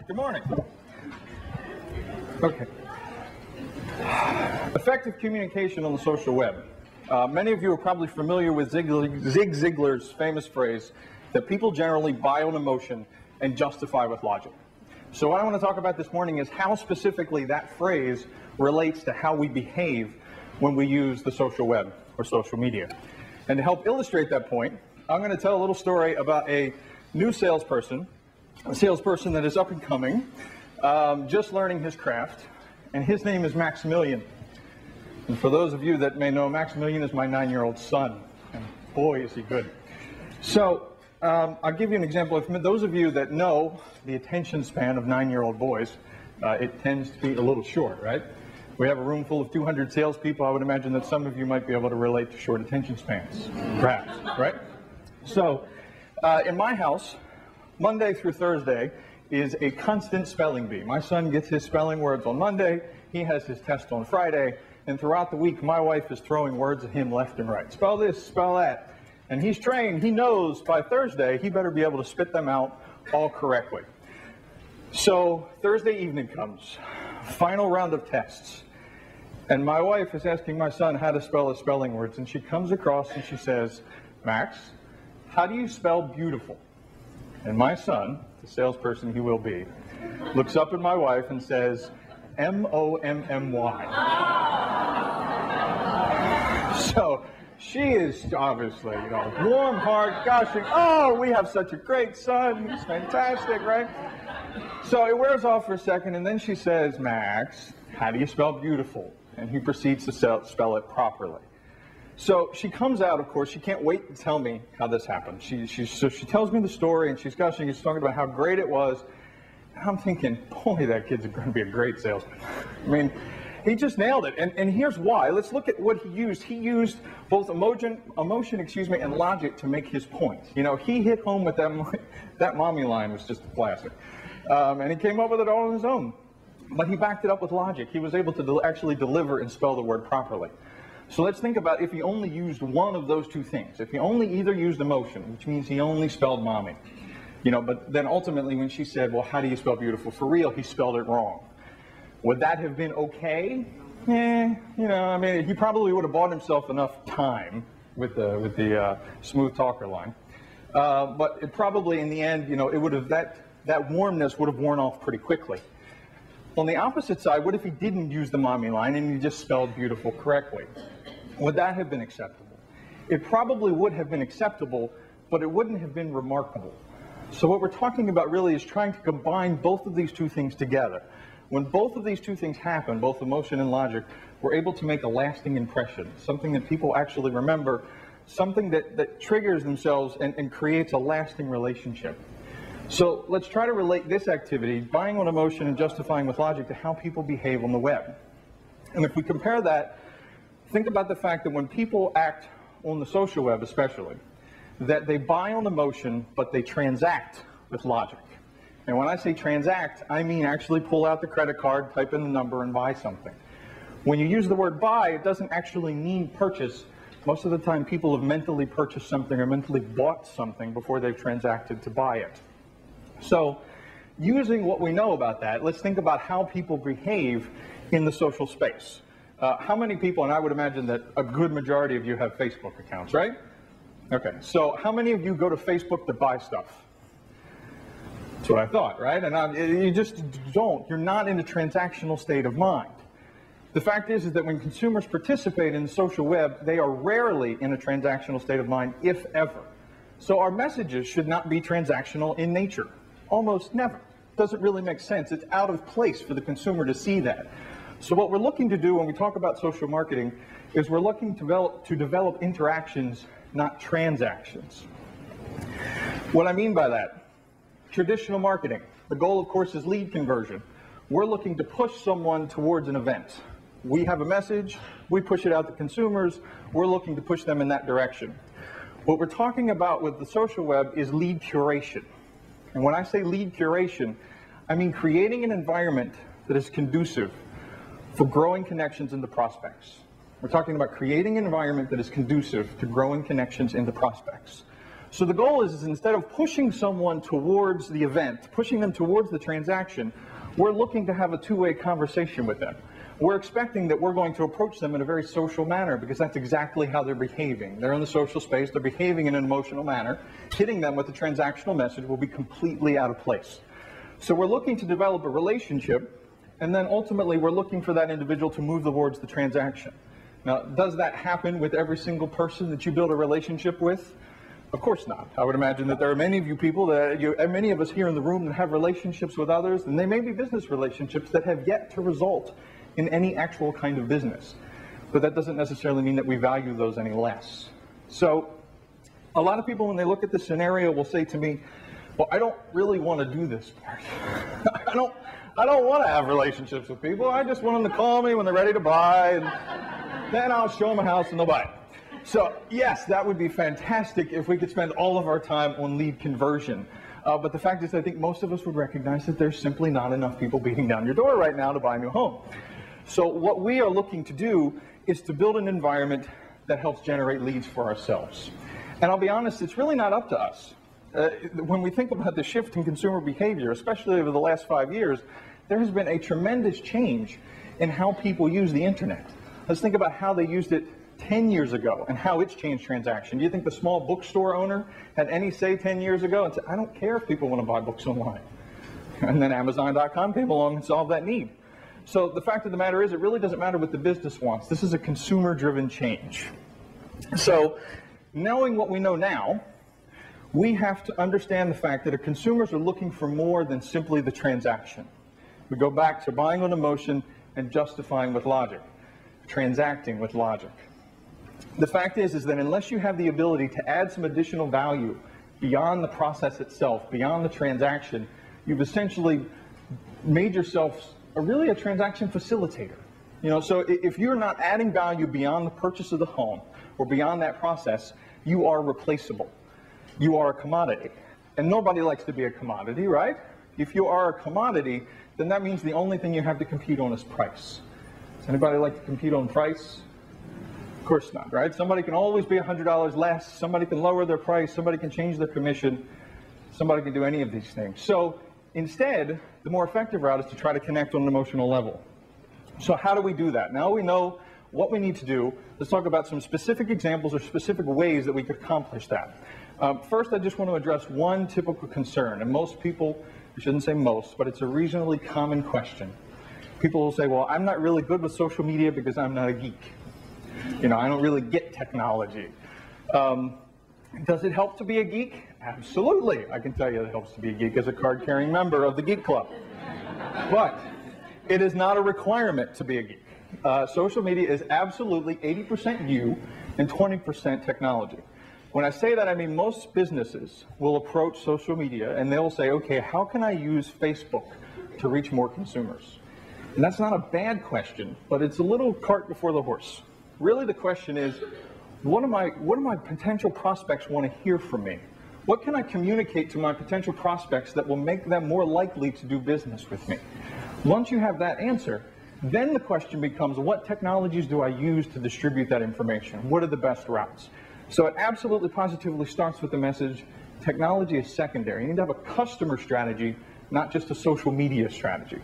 Good morning. Okay. Effective communication on the social web. Many of you are probably familiar with Zig Ziglar's famous phrase that people generally buy on emotion and justify with logic. So what I want to talk about this morning is how specifically that phrase relates to how we behave when we use the social web or social media. And to help illustrate that point, I'm going to tell a little story about a new salesperson, a salesperson that is up and coming, just learning his craft, and his name is Maximilian. And for those of you that may know, Maximilian is my 9-year-old son, and boy is he good. So I'll give you an example. If those of you that know the attention span of 9-year-old boys, it tends to be a little short, right? We have a room full of 200 salespeople. I would imagine that some of you might be able to relate to short attention spans, perhaps, right? So in my house, Monday through Thursday is a constant spelling bee. My son gets his spelling words on Monday, he has his test on Friday, and throughout the week my wife is throwing words at him left and right. Spell this, spell that. And he's trained, he knows by Thursday he better be able to spit them out all correctly. So Thursday evening comes, final round of tests. And my wife is asking my son how to spell his spelling words, and she comes across and she says, "Max, how do you spell beautiful?" And my son, the salesperson he will be, looks up at my wife and says, M-O-M-M-Y. So she is obviously, warm heart, gushing, oh, we have such a great son, he's fantastic, right? So it wears off for a second, and then she says, "Max, how do you spell beautiful?" And he proceeds to spell it properly. So she comes out, of course, she can't wait to tell me how this happened. So she tells me the story, and she's gushing, she's talking about how great it was. And I'm thinking, boy, that kid's going to be a great salesman. I mean, he just nailed it. And here's why. Let's look at what he used. He used both emotion, and logic to make his point. He hit home with that mommy line was just a classic. And he came up with it all on his own. But he backed it up with logic. He was able to actually deliver and spell the word properly. So let's think about if he only used one of those two things. If he only either used emotion, which means he only spelled mommy. But then ultimately when she said, well, how do you spell beautiful? For real, he spelled it wrong. Would that have been okay? He probably would have bought himself enough time with the smooth talker line. But it probably in the end, it would have, that warmness would have worn off pretty quickly. On the opposite side, what if he didn't use the mommy line and he just spelled beautiful correctly? Would that have been acceptable? It probably would have been acceptable, but it wouldn't have been remarkable. So what we're talking about really is trying to combine both of these two things together. When both of these two things happen, both emotion and logic, we're able to make a lasting impression, something that people actually remember, something that triggers themselves and creates a lasting relationship. So let's try to relate this activity, buying on emotion and justifying with logic, to how people behave on the web. And if we compare that, think about the fact that when people act on the social web especially, that they buy on emotion, but they transact with logic. And when I say transact, I mean actually pull out the credit card, type in the number, and buy something. When you use the word buy, it doesn't actually mean purchase. Most of the time people have mentally purchased something or mentally bought something before they've transacted to buy it. So using what we know about that, let's think about how people behave in the social space. How many people, and I would imagine that a good majority of you have Facebook accounts, right? Okay, so how many of you go to Facebook to buy stuff? That's what I thought, right? And you just don't. You're not in a transactional state of mind. The fact is that when consumers participate in the social web, they are rarely in a transactional state of mind, if ever. So our messages should not be transactional in nature. Almost never. Doesn't really make sense. It's out of place for the consumer to see that. So what we're looking to do when we talk about social marketing is we're looking to develop interactions, not transactions. What I mean by that, traditional marketing, the goal of course is lead conversion. We're looking to push someone towards an event. We have a message, we push it out to consumers, we're looking to push them in that direction. What we're talking about with the social web is lead curation. And when I say lead curation, I mean creating an environment that is conducive for growing connections into prospects. We're talking about creating an environment that is conducive to growing connections into prospects. So the goal is instead of pushing someone towards the event, pushing them towards the transaction, we're looking to have a two-way conversation with them. We're expecting that we're going to approach them in a very social manner because that's exactly how they're behaving. They're in the social space, they're behaving in an emotional manner. Hitting them with a transactional message will be completely out of place. So we're looking to develop a relationship, and then ultimately we're looking for that individual to move towards the transaction. Now, does that happen with every single person that you build a relationship with? Of course not. I would imagine that there are many of you people, many of us here in the room that have relationships with others, and they may be business relationships that have yet to result in any actual kind of business. But that doesn't necessarily mean that we value those any less. So a lot of people, when they look at this scenario, will say to me, well, I don't really want to do this part. I don't want to have relationships with people. I just want them to call me when they're ready to buy, and then I'll show them a house and they'll buy it. So yes, that would be fantastic if we could spend all of our time on lead conversion. But the fact is, I think most of us would recognize that there's simply not enough people beating down your door right now to buy a new home. So what we are looking to do is to build an environment that helps generate leads for ourselves. And I'll be honest, it's really not up to us. When we think about the shift in consumer behavior, especially over the last 5 years, there has been a tremendous change in how people use the internet. Let's think about how they used it 10 years ago and how it's changed transaction. Do you think the small bookstore owner had any say 10 years ago and said, I don't care if people want to buy books online? And then Amazon.com came along and solved that need. So the fact of the matter is, it really doesn't matter what the business wants. This is a consumer-driven change. So knowing what we know now, we have to understand the fact that our consumers are looking for more than simply the transaction. We go back to buying on emotion and justifying with logic, transacting with logic. The fact is that unless you have the ability to add some additional value beyond the process itself, beyond the transaction, you've essentially made yourself really a transaction facilitator. You know, so if you're not adding value beyond the purchase of the home or beyond that process, you are replaceable. You are a commodity. And nobody likes to be a commodity, right? If you are a commodity, then that means the only thing you have to compete on is price. Does anybody like to compete on price? Of course not, right? Somebody can always be $100 less. Somebody can lower their price. Somebody can change their commission. Somebody can do any of these things. So instead, the more effective route is to try to connect on an emotional level. So how do we do that? Now we know what we need to do. Let's talk about some specific examples or specific ways that we could accomplish that. First, I just want to address one typical concern. And most people, I shouldn't say most, but it's a reasonably common question. People will say, well, I'm not really good with social media because I'm not a geek. You know, I don't really get technology. Does it help to be a geek? Absolutely. I can tell you it helps to be a geek as a card-carrying member of the Geek Club. But it is not a requirement to be a geek. Social media is absolutely 80% you and 20% technology. When I say that, I mean most businesses will approach social media and they'll say, okay, how can I use Facebook to reach more consumers? And that's not a bad question, but it's a little cart before the horse. Really, the question is, what do my potential prospects want to hear from me? What can I communicate to my potential prospects that will make them more likely to do business with me? Once you have that answer, then the question becomes, what technologies do I use to distribute that information? What are the best routes? So it absolutely positively starts with the message, technology is secondary. You need to have a customer strategy, not just a social media strategy.